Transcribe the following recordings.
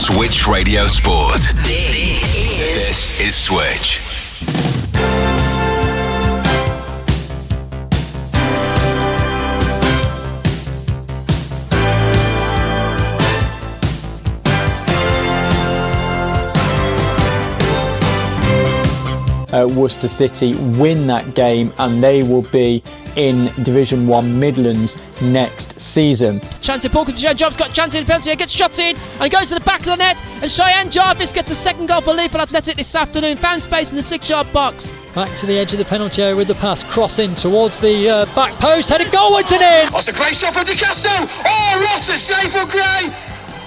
Switch Radio Sport. This is Switch. Worcester City win that game and they will be in Division 1 Midlands next season. Chance in Paul Job's got chance in the penalty, gets shot in and goes to the back of the net, and Cheyenne Jarvis gets the second goal for Leaford Athletic this afternoon, found space in the 6-yard box. Back to the edge of the penalty area with the pass, crossing towards the back post, headed goalwards and in! That's a great shot from De Castro! Oh, what a save for Gray!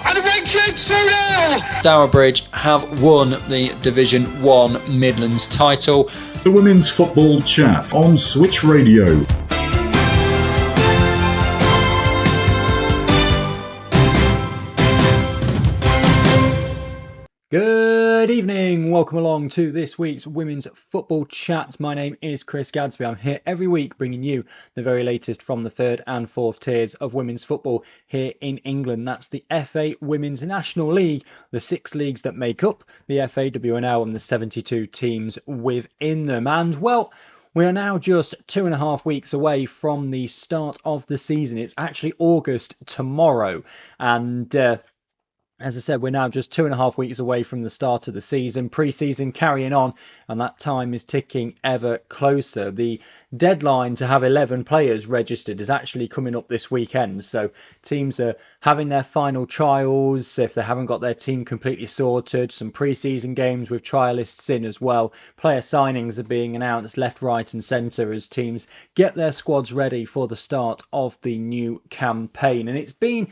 And Winkin 2-0! Stourbridge have won the Division 1 Midlands title. The Women's Football Chat on Switch Radio. Good evening, welcome along to this week's Women's Football Chat. My name is Chris Gadsby. I'm here every week bringing you the very latest from the third and fourth tiers of women's football here in England. That's the FA Women's National League, the 6 leagues that make up the FAWNL and the 72 teams within them. And well, we are now just 2.5 weeks away from the start of the season. It's actually August tomorrow, and as I said, we're now just 2.5 weeks away from the start of the season. Pre-season carrying on, and that time is ticking ever closer. The deadline to have 11 players registered is actually coming up this weekend. So teams are having their final trials if they haven't got their team completely sorted. Some pre-season games with trialists in as well. Player signings are being announced left, right and centre as teams get their squads ready for the start of the new campaign. And it's been,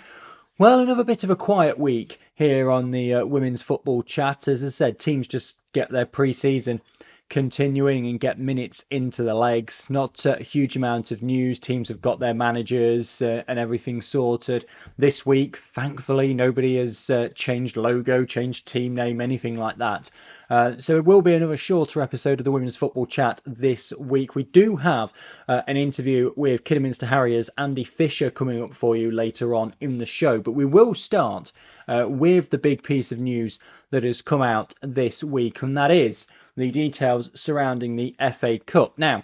well, another bit of a quiet week here on the Women's Football Chat. As I said, teams just get their pre-season continuing and get minutes into the legs. Not a huge amount of news. Teams have got their managers and everything sorted. This week, thankfully, nobody has changed logo, changed team name, anything like that. So it will be another shorter episode of the Women's Football Chat this week. We do have an interview with Kidderminster Harriers Andy Fisher coming up for you later on in the show. But we will start with the big piece of news that has come out this week, and that is the details surrounding the FA Cup. Now,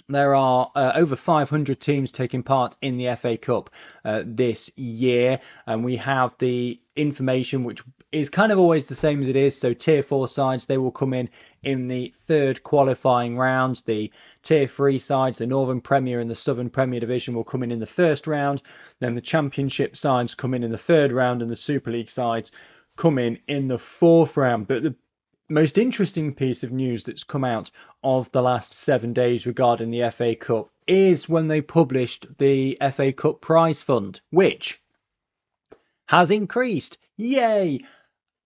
there are over 500 teams taking part in the FA Cup this year, and we have the information which is kind of always the same as it is. So tier 4 sides, they will come in the third qualifying round. The tier 3 sides, the Northern Premier and the Southern Premier Division, will come in the first round. Then the Championship sides come in the third round, and the Super League sides come in the fourth round. But the most interesting piece of news that's come out of the last 7 days regarding the FA Cup is when they published the FA Cup prize fund, which has increased. Yay!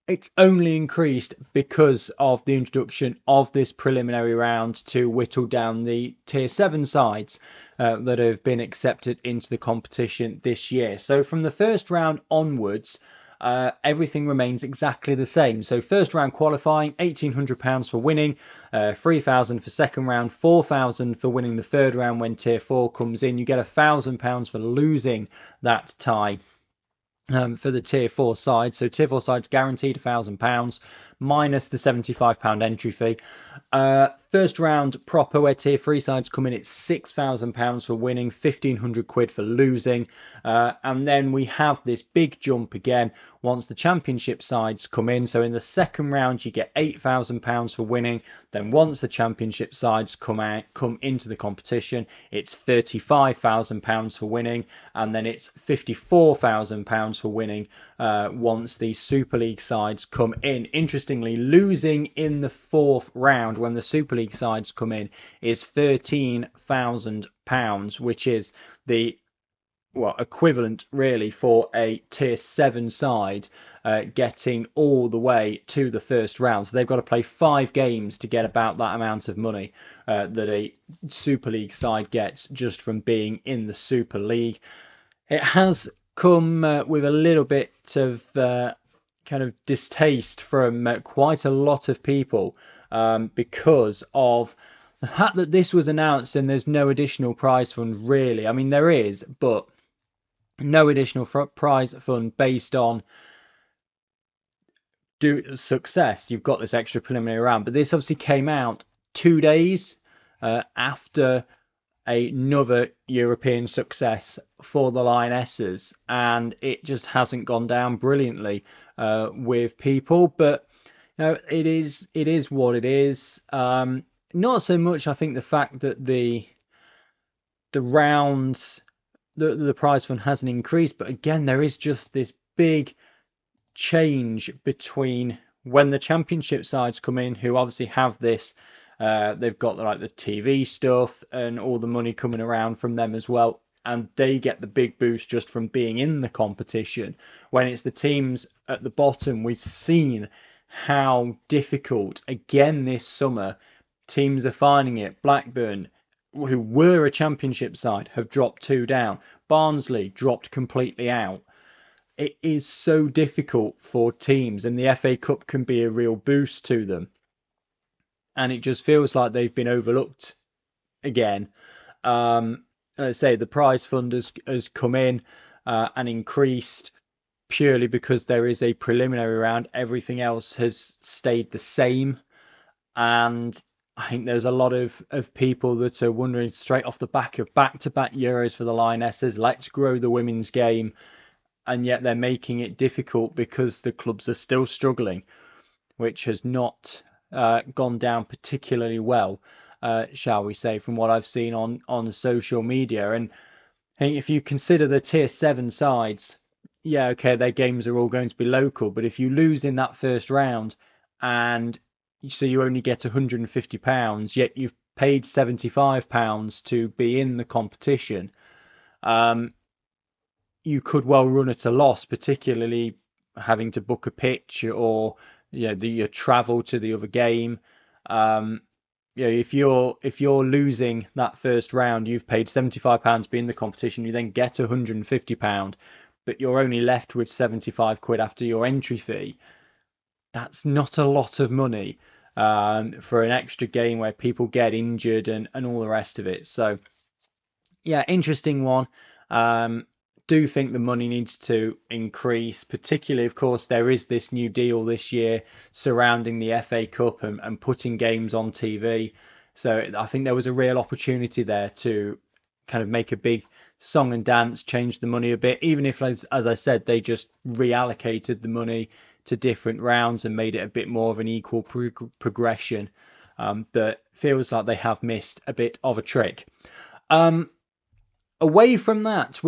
It's only increased because of the introduction of this preliminary round to whittle down the tier 7 sides that have been accepted into the competition this year. So from the first round onwards, everything remains exactly the same. So first round qualifying, £1,800 for winning, £3,000 for second round, £4,000 for winning the third round. When tier 4 comes in, you get £1,000 for losing that tie for the tier 4 side. So tier 4 side's guaranteed £1,000 minus the £75 entry fee. First round proper, where tier 3 sides come in, it's £6,000 for winning, £1,500 for losing. And then we have this big jump again once the championship sides come in. So in the second round, you get £8,000 for winning. Then once the championship sides come into the competition, it's £35,000 for winning. And then it's £54,000 for winning once the Super League sides come in. Interestingly, losing in the fourth round when the Super League sides come in is £13,000, which is the equivalent really for a tier 7 side getting all the way to the first round. So they've got to play 5 games to get about that amount of money that a Super League side gets just from being in the Super League. It has come with a little bit of kind of distaste from quite a lot of people because of the fact that this was announced and there's no additional prize fund really. I mean, there is, but no additional prize fund based on success, you've got this extra preliminary round. But this obviously came out 2 days after another European success for the Lionesses, and it just hasn't gone down brilliantly with people. But it is what it is. Not so much, I think, the fact that the rounds, the prize fund hasn't increased, but again, there is just this big change between when the championship sides come in, who obviously have this, they've got like the TV stuff and all the money coming around from them as well, and they get the big boost just from being in the competition. When it's the teams at the bottom, we've seen how difficult, again this summer, teams are finding it. Blackburn, who were a championship side, have dropped 2 down. Barnsley dropped completely out. It is so difficult for teams, and the FA Cup can be a real boost to them. And it just feels like they've been overlooked again. Let's say the prize fund has come in and increased purely because there is a preliminary round. Everything else has stayed the same. And I think there's a lot of people that are wondering, straight off the back of back-to-back Euros for the Lionesses, let's grow the women's game. And yet they're making it difficult because the clubs are still struggling, which has not gone down particularly well, shall we say, from what I've seen on social media. And I think if you consider the tier 7 sides, yeah, okay, their games are all going to be local, but if you lose in that first round, and so you only get £150, yet you've paid £75 to be in the competition, you could well run at a loss, particularly having to book a pitch or your travel to the other game. If you're losing that first round, you've paid £75 to be in the competition, you then get £150, but you're only left with 75 quid after your entry fee. That's not a lot of money for an extra game where people get injured and all the rest of it. So yeah, interesting one. Do think the money needs to increase, particularly, of course, there is this new deal this year surrounding the FA Cup and putting games on TV. So I think there was a real opportunity there to kind of make a big song and dance, change the money a bit, even if, as I said, they just reallocated the money to different rounds and made it a bit more of an equal progression. But feels like they have missed a bit of a trick. Away from that,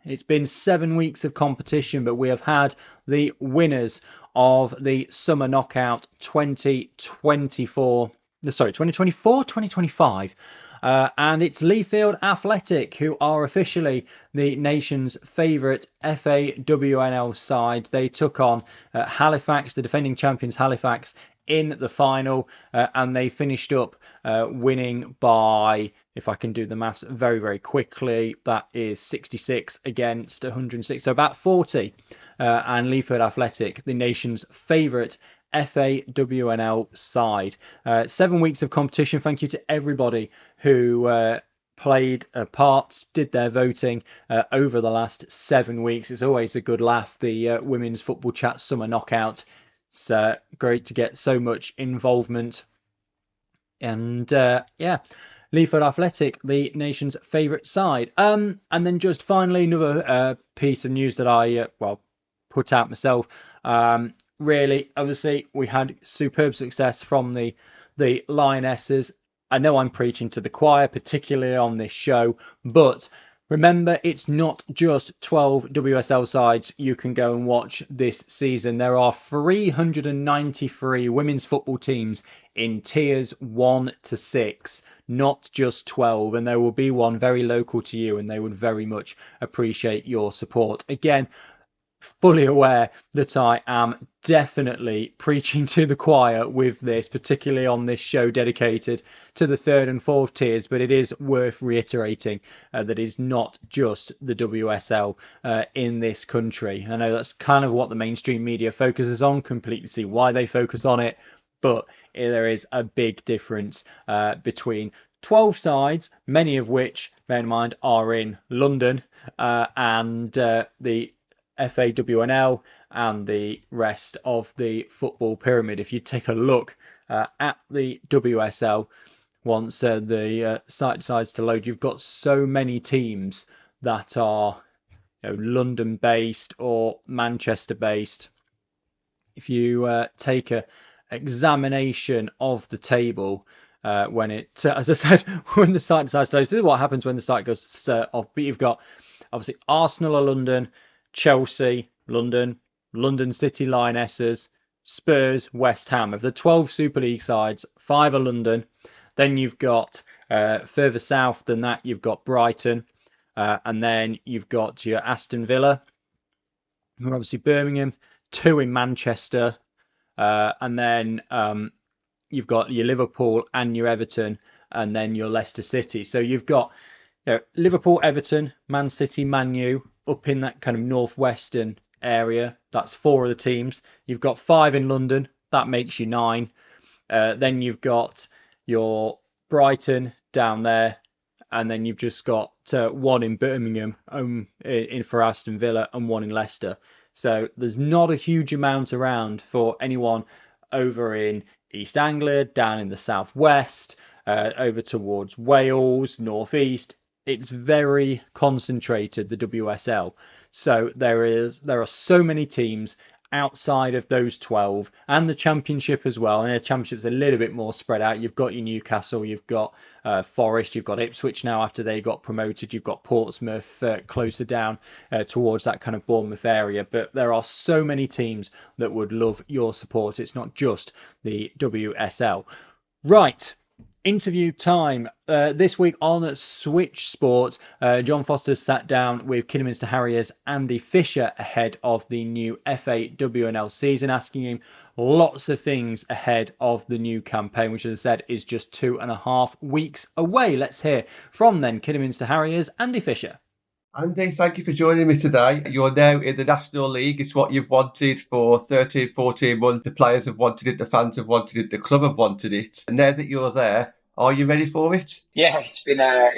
it's been 7 weeks of competition, but we have had the winners of the Summer Knockout 2024, 2025. And it's Leffield Athletic, who are officially the nation's favourite FAWNL side. They took on Halifax, the defending champions Halifax, in the final, and they finished up winning by, if I can do the maths very, very quickly, that is 66 against 106, so about 40. And Leffield Athletic, the nation's favourite FAWNL side. 7 weeks of competition. Thank you to everybody who played a part, did their voting over the last 7 weeks. It's always a good laugh, the Women's Football Chat Summer Knockout. It's great to get so much involvement. And Leffield Athletic, the nation's favourite side. And then just finally, another piece of news that I put out myself. Really, obviously, we had superb success from the Lionesses. I know I'm preaching to the choir, particularly on this show, but remember, it's not just 12 WSL sides you can go and watch this season. There are 393 women's football teams in tiers 1 to 6, not just 12. And there will be one very local to you, and they would very much appreciate your support. Again, fully aware that I am definitely preaching to the choir with this, particularly on this show dedicated to the 3rd and 4th tiers, but it is worth reiterating that it's not just the WSL in this country. I know that's kind of what the mainstream media focuses on, completely see why they focus on it, but there is a big difference between 12 sides, many of which, bear in mind, are in London, and the FAWNL and the rest of the football pyramid. If you take a look at the WSL, once the site decides to load, you've got so many teams that are London-based or Manchester-based. If you take a examination of the table, when it, as I said, when the site decides to load, this is what happens when the site goes off. But you've got obviously Arsenal are London, Chelsea, London, London City Lionesses, Spurs, West Ham. Of the 12 Super League sides, 5 are London. Then you've got further south than that, you've got Brighton. And then you've got your Aston Villa, who are obviously Birmingham, 2 in Manchester. And then you've got your Liverpool and your Everton, and then your Leicester City. So you've got Liverpool, Everton, Man City, Man U up in that kind of northwestern area. That's 4 of the teams. You've got 5 in London. That makes you 9. Then you've got your Brighton down there. And then you've just got 1 in Birmingham in for Aston Villa and 1 in Leicester. So there's not a huge amount around for anyone over in East Anglia, down in the southwest, over towards Wales, northeast. It's very concentrated, the WSL. So there are so many teams outside of those 12 and the championship as well. And the championship's a little bit more spread out. You've got your Newcastle, you've got Forest, you've got Ipswich now after they got promoted, you've got Portsmouth closer down towards that kind of Bournemouth area. But there are so many teams that would love your support. It's not just the WSL. Right. Interview time this week on Switch Sports. John Foster sat down with Kidderminster Harriers Andy Fisher ahead of the new FAWNL season, asking him lots of things ahead of the new campaign, which, as I said, is just 2.5 weeks away. Let's hear from then Kidderminster Harriers Andy Fisher. Andy, thank you for joining me today. You're now in the National League. It's what you've wanted for 13, 14 months. The players have wanted it, the fans have wanted it, the club have wanted it. And now that you're there, are you ready for it? Yeah, it's been a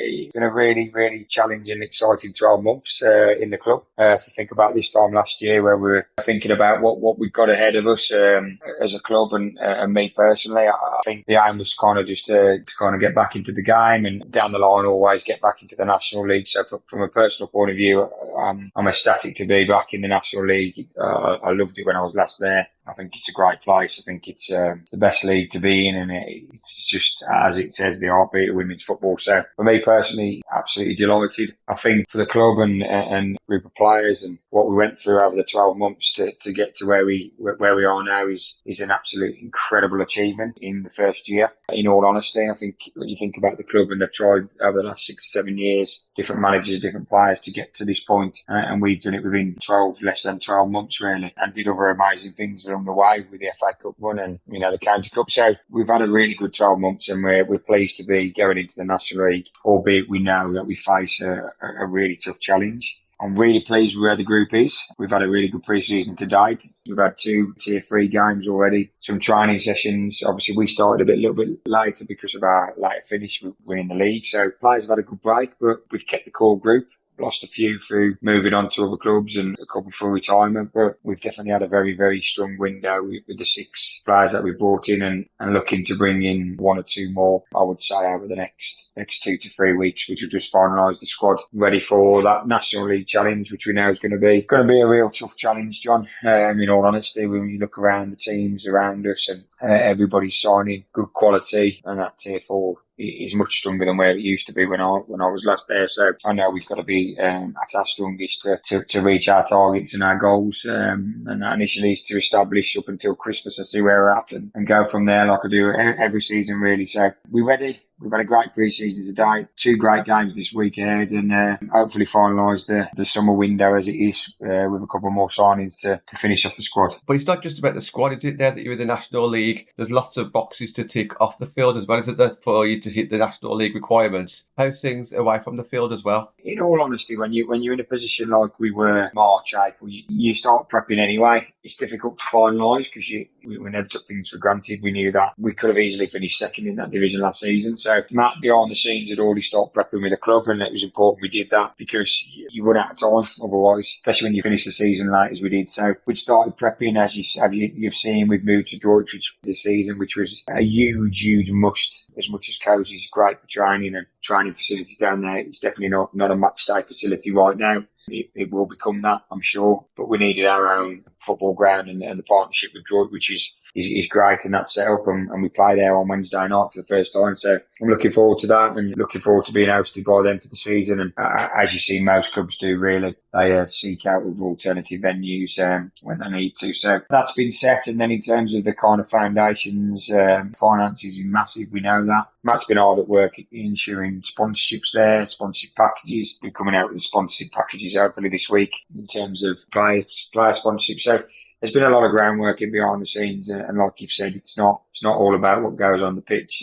really, really challenging, exciting 12 months in the club. To think about this time last year where we were thinking about what we've got ahead of us as a club and me personally. I think the aim was kind of just to kind of get back into the game and down the line always get back into the National League. So from a personal point of view, I'm ecstatic to be back in the National League. I loved it when I was last there. I think it's a great place. I think it's the best league to be in, and it's just, as it says, the heartbeat of women's football. So for me personally, absolutely delighted. I think for the club and group of players and what we went through over the 12 months to get to where we are now is an absolute incredible achievement in the first year. In all honesty, I think when you think about the club, and they've tried over the last 6 to 7 years, different managers, different players to get to this point, and we've done it within less than 12 months really, and did other amazing things along the way with the FA Cup run and the County Cup. So we've had a really good 12 months, and we're pleased to be going into the National League, albeit we know that we face a really tough challenge. I'm really pleased with where the group is. We've had a really good pre-season to date. We've had 2 Tier 3 games already, some training sessions. Obviously, we started a little bit later because of our later finish with winning the league. So players have had a good break, but we've kept the core group. Lost a few through moving on to other clubs and a couple through retirement, but we've definitely had a very, very strong window with the 6 players that we brought in and looking to bring in 1 or 2 more, I would say, over the next 2 to 3 weeks, which will just finalise the squad ready for that National League challenge, which we know is going to be a real tough challenge, John. In all honesty, when you look around the teams around us and everybody's signing good quality, and that Tier 4 is much stronger than where it used to be when I was last there. So I know we've got to be at our strongest to reach our targets and our goals. And that initially is to establish up until Christmas and see where we're at and go from there like I do every season really. So we're ready. We've had a great pre-season today. 2 great games this week ahead, and hopefully finalise the summer window as it is with a couple more signings to finish off the squad. But it's not just about the squad, is it? There that you're in the National League, there's lots of boxes to tick off the field as well, is it, for you to hit the National League requirements. How's things away from the field as well? In all honesty, when you're in a position like we were March, April, you start prepping anyway. It's difficult to finalise because we never took things for granted. We knew that we could have easily finished second in that division last season. So Matt, behind the scenes, had already started prepping with the club, and it was important we did that because you run out of time otherwise, especially when you finish the season late as we did. So we started prepping, as you've seen. We've moved to Droitwich this season, which was a huge must. As much as Cozy's great for training and training facilities down there, it's definitely not a match day facility right now. It will become that, I'm sure. But we needed our own football ground, and the partnership with Droitwich is great in that setup, and we play there on Wednesday night for the first time. So I'm looking forward to that, and looking forward to being hosted by them for the season. And as you see, most clubs do really. They seek out with alternative venues when they need to. So that's been set. And then in terms of the kind of foundations, finances is massive. We know that. Matt's been hard at work ensuring sponsorships there, sponsorship packages. We're coming out with the sponsorship packages hopefully this week in terms of player sponsorship. So there's been a lot of groundwork in behind the scenes, and like you've said, it's not all about what goes on the pitch.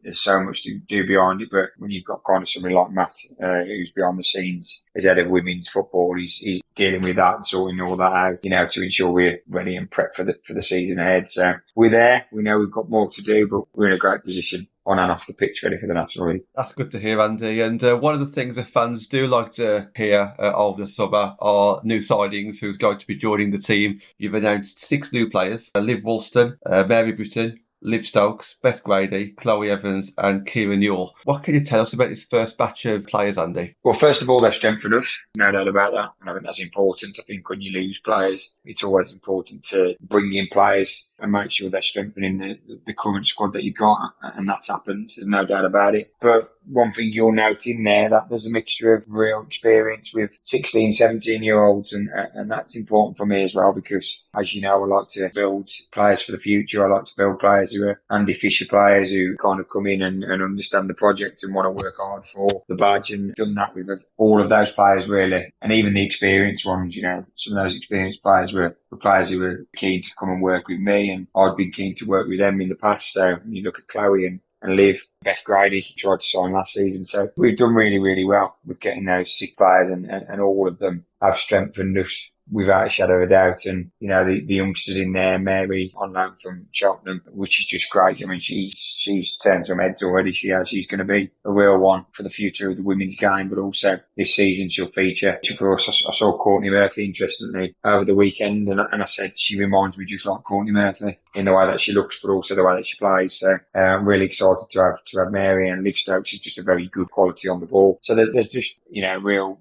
There's so much to do behind it, but when you've got kind of somebody like Matt, who's behind the scenes as head of women's football, he's dealing with that and sorting all that out, to ensure we're ready and prepped for the season ahead. So we're there. We know we've got more to do, but we're in a great position on and off the pitch, ready for the National League. That's good to hear, Andy. And one of the things that fans do like to hear over the summer are new signings who's going to be joining the team. You've announced 6 new players: Liv Woolston, Mary Britton, Liv Stokes, Beth Grady, Chloe Evans and Kieran Newell. What can you tell us about this first batch of players, Andy? Well, first of all, they've strengthened us. No doubt about that. And I think that's important. I think when you lose players, it's always important to bring in players and make sure they're strengthening the current squad that you've got. And that's happened. There's no doubt about it. But one thing you'll note in there, that there's a mixture of real experience with 16, 17-year-olds. And that's important for me as well, because, as you know, I like to build players for the future. I like to build players who are Andy Fisher players who kind of come in and understand the project and want to work hard for the badge, and done that with all of those players really, and even the experienced ones. Some of those experienced players were players who were keen to come and work with me, and I'd been keen to work with them in the past. So you look at Chloe and Liv, Beth Grady tried to sign last season. So we've done really well with getting those 6 players, and all of them have strengthened us without a shadow of a doubt. And, the youngsters in there, Mary on loan from Cheltenham, which is just great. I mean, she's turned some heads already. She's going to be a real one for the future of the women's game, but also this season she'll feature for us. I saw Courtney Murphy, interestingly, over the weekend, and I said she reminds me just like Courtney Murphy in the way that she looks, but also the way that she plays. So I'm really excited to have Mary, and Liv Stokes is just a very good quality on the ball. So there's just,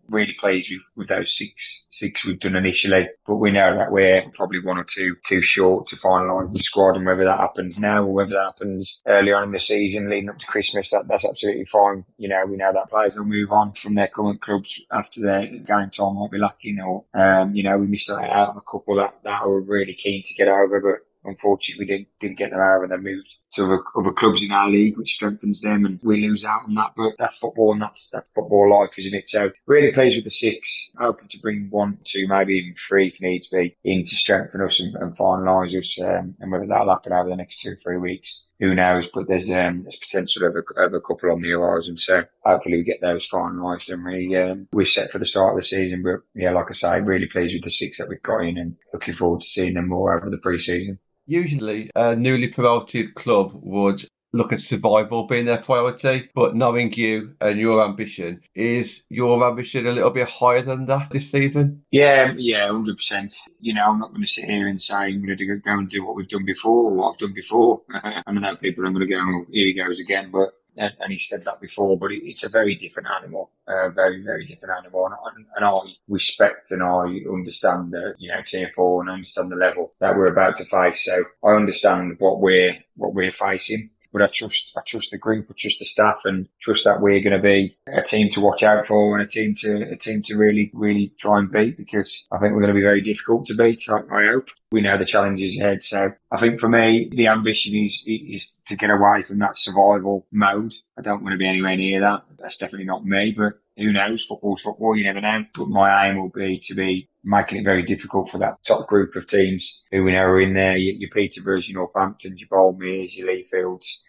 really pleased with those six we've done initially, but we know that we're probably 1 or 2 too short to finalise the squad, and whether that happens now or whether that happens early on in the season leading up to Christmas, that's absolutely fine. We know that players will move on from their current clubs after their game time might be lacking, or we missed out on a couple that were really keen to get over, but unfortunately we didn't get them over, and they moved to other clubs in our league, which strengthens them, and we lose out on that. But that's football, and that's football life, isn't it? So really pleased with the 6. Hoping to bring 1, 2, maybe even 3 if needs be in to strengthen us and finalise us. And whether that'll happen over the next 2 or 3 weeks, who knows? But there's potential of a couple on the horizon. So hopefully we get those finalised, and we're set for the start of the season. But yeah, like I say, really pleased with the 6 that we've got in, and looking forward to seeing them more over the pre-season. Usually, a newly promoted club would look at survival being their priority, but knowing you and your ambition, is your ambition a little bit higher than that this season? Yeah, 100%. I'm not going to sit here and say I'm going to go and do what we've done before or what I've done before. I know people are going to go, oh, here he goes again, but and he said that before, but it's a very different animal, very, very different animal. And I respect and I understand the, Tier 4, and I understand the level that we're about to face. So I understand what we're facing. But I trust the group, I trust the staff, and trust that we're going to be a team to watch out for, and a team to really, really try and beat, because I think we're going to be very difficult to beat. I hope. We know the challenges ahead. So I think for me, the ambition is to get away from that survival mode. I don't want to be anywhere near that. That's definitely not me. But who knows? Football's football, you never know. But my aim will be to be making it very difficult for that top group of teams who we know are in there. Your Peterboroughs, your Northamptons, your Boldmeres, your Leafields,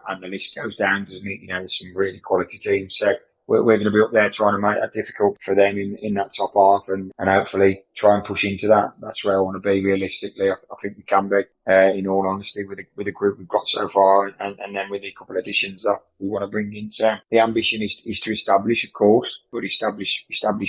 and the list goes down, doesn't it? You know, there's some really quality teams. So we're going to be up there trying to make that difficult for them in that top half and hopefully try and push into that. That's where I want to be realistically. I think we can be, in all honesty, with the group we've got so far and then with the couple of additions that we want to bring in. So the ambition is to establish, of course, but establish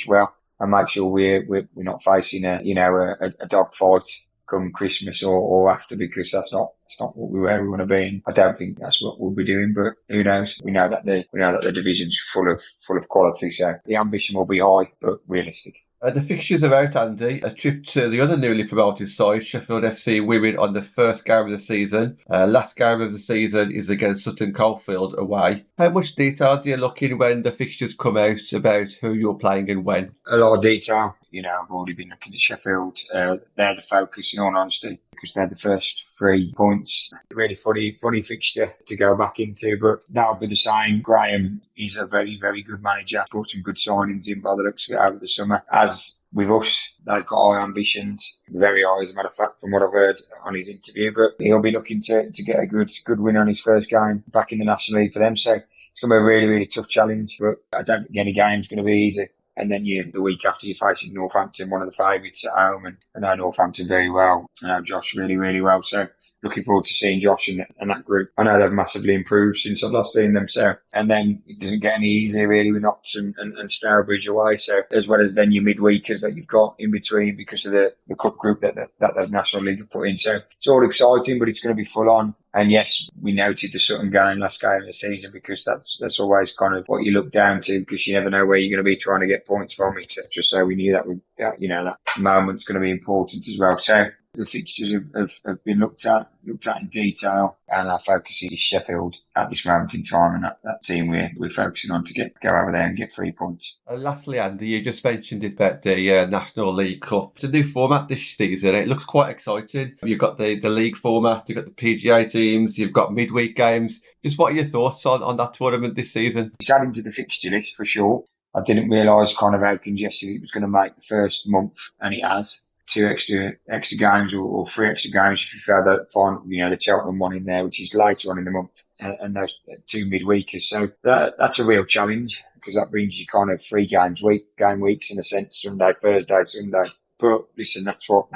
well and make sure we're not facing a dog fight come Christmas or after, because that's not where we want to be. And I don't think that's what we'll be doing, but who knows? We know that the division's full of quality, so the ambition will be high but realistic. The fixtures are out, Andy. A trip to the other newly promoted side, Sheffield FC Women, on the first game of the season. Last game of the season is against Sutton Coldfield away. How much detail do you look in when the fixtures come out about who you're playing and when? A lot of detail. You know, I've already been looking at Sheffield. They're the focus, in all honesty, because they're the first 3 points. Really funny fixture to go back into, but that'll be the same. Graham is a very, very good manager. Brought some good signings in by the looks of it over the summer. As with us, they've got high ambitions, very high as a matter of fact from what I've heard on his interview, but he'll be looking to get a good win on his first game back in the National League for them. So it's going to be a really, really tough challenge, but I don't think any game's going to be easy. And then the week after, you're facing Northampton, one of the favourites at home, and I know Northampton very well. I know Josh really, really well. So looking forward to seeing Josh and that group. I know they've massively improved since I've last seen them. So, and then it doesn't get any easier really with Notts and Stourbridge away. So as well as then your midweekers that you've got in between because of the cup group that the National League have put in. So it's all exciting, but it's going to be full on. And yes, we noted the Sutton game last game of the season because that's always kind of what you look down to, because you never know where you're going to be trying to get points from, etc. So we knew that moment's going to be important as well. So the fixtures have been looked at in detail, and our focus is Sheffield at this moment in time, and that team we're focusing on to go over there and get 3 points. And lastly, Andy, you just mentioned it about the National League Cup. It's a new format this season. It looks quite exciting. You've got the league format, you've got the PGA teams, you've got midweek games. Just what are your thoughts on that tournament this season? It's adding to the fixture list for sure. I didn't realise kind of how congested it was going to make the first month, and it has. 2 extra games or 3 extra games if you find the Cheltenham one in there, which is later on in the month, and those 2 midweekers. So that's a real challenge, because that brings you kind of 3 game weeks in a sense, Sunday, Thursday, Sunday. But listen, that's what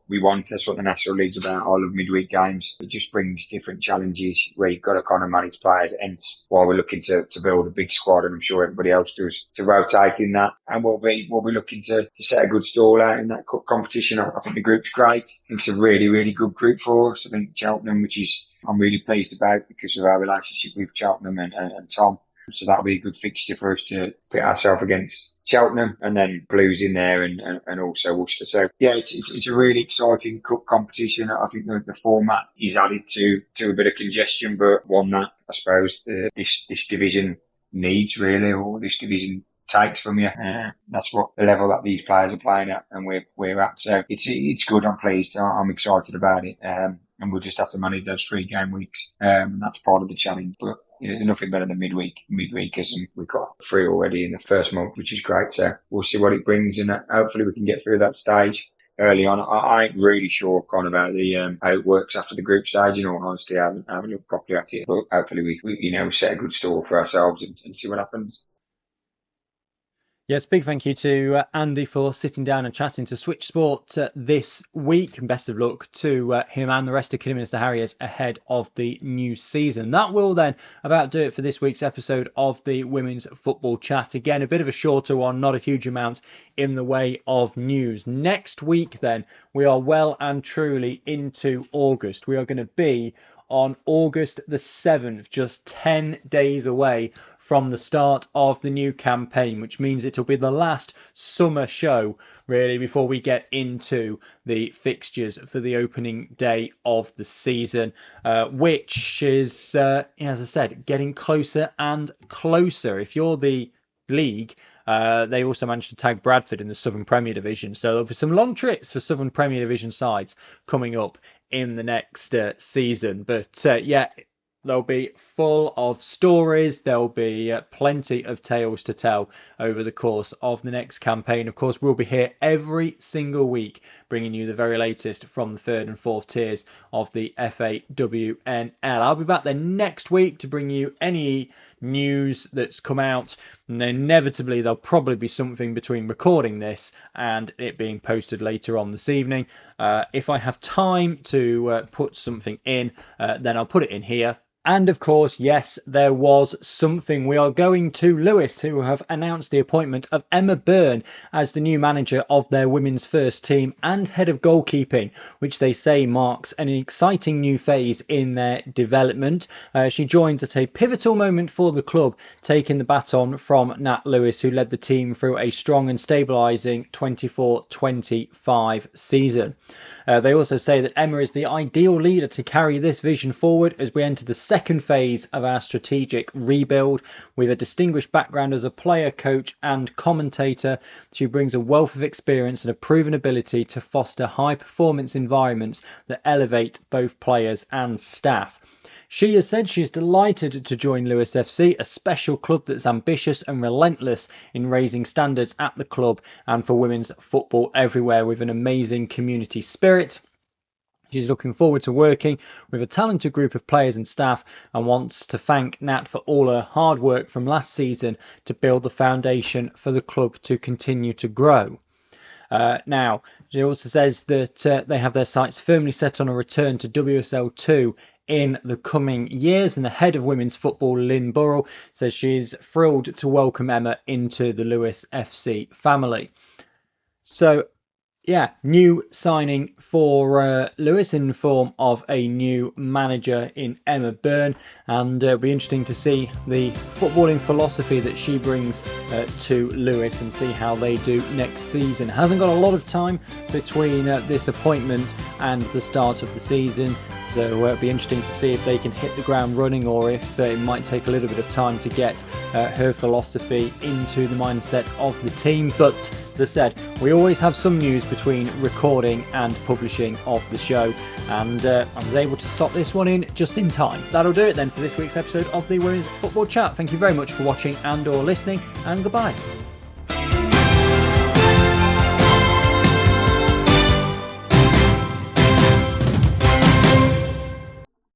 we want. That's what the National League's about. I love midweek games. It just brings different challenges where you've got to kind of manage players. Hence why we're looking to build a big squad, and I'm sure everybody else does, to rotate in that. And we'll be looking to set a good stall out in that cup competition. I think the group's great. I think it's a really, really good group for us. I think Cheltenham, which is I'm really pleased about because of our relationship with Cheltenham and Tom. So that'll be a good fixture for us to pit ourselves against Cheltenham, and then Blues in there and also Worcester. So yeah, it's a really exciting cup competition. I think the format is added to a bit of congestion, but one that I suppose this division needs really, or this division takes from you. That's what the level that these players are playing at, and we're at. So it's good. I'm pleased. I'm excited about it. And we'll just have to manage those 3 game weeks. And that's part of the challenge. But there's nothing better than midweekers, and we've got 3 already in the first month, which is great. So we'll see what it brings, and hopefully we can get through that stage early on. I ain't really sure kind of about how it works after the group stage. In all honesty, I haven't looked properly at it. But hopefully we set a good stall for ourselves and see what happens. Yes, big thank you to Andy for sitting down and chatting to Switch Sport this week. And best of luck to him and the rest of Kidderminster Harriers ahead of the new season. That will then about do it for this week's episode of the Women's Football Chat. Again, a bit of a shorter one, not a huge amount in the way of news. Next week then, we are well and truly into August. We are going to be on August the 7th, just 10 days away from the start of the new campaign, which means it'll be the last summer show really before we get into the fixtures for the opening day of the season, which is, as I said, getting closer and closer. If you're the league, they also managed to tag Bradford in the Southern Premier Division, so there'll be some long trips for Southern Premier Division sides coming up in the next season. But they'll be full of stories. There'll be plenty of tales to tell over the course of the next campaign. Of course, we'll be here every single week bringing you the very latest from the third and fourth tiers of the FAWNL. I'll be back there next week to bring you any news that's come out, and inevitably there'll probably be something between recording this and it being posted later on this evening. If I have time to put something in, then I'll put it in here. And of course, yes, there was something. We are going to Lewes, who have announced the appointment of Emma Byrne as the new manager of their women's first team and head of goalkeeping, which they say marks an exciting new phase in their development. She joins at a pivotal moment for the club, taking the baton from Nat Lewes, who led the team through a strong and stabilising 24-25 season. They also say that Emma is the ideal leader to carry this vision forward as we enter the second phase of our strategic rebuild. With a distinguished background as a player, coach and commentator, she brings a wealth of experience and a proven ability to foster high performance environments that elevate both players and staff. She has said she is delighted to join Lewes FC, a special club that's ambitious and relentless in raising standards at the club and for women's football everywhere, with an amazing community spirit. She's looking forward to working with a talented group of players and staff and wants to thank Nat for all her hard work from last season to build the foundation for the club to continue to grow. Now, she also says that they have their sights firmly set on a return to WSL 2 in the coming years, and the head of women's football, Lynn Burrell, says she's thrilled to welcome Emma into the Lewes FC family. So, yeah, new signing for Lewes in the form of a new manager in Emma Byrne, and it'll be interesting to see the footballing philosophy that she brings to Lewes and see how they do next season. Hasn't got a lot of time between this appointment and the start of the season, so it'll be interesting to see if they can hit the ground running or if it might take a little bit of time to get her philosophy into the mindset of the team. But as I said, we always have some news between recording and publishing of the show, and I was able to stop this one in just in time. That'll do it then for this week's episode of the Women's Football Chat. Thank you very much for watching and or listening, and goodbye.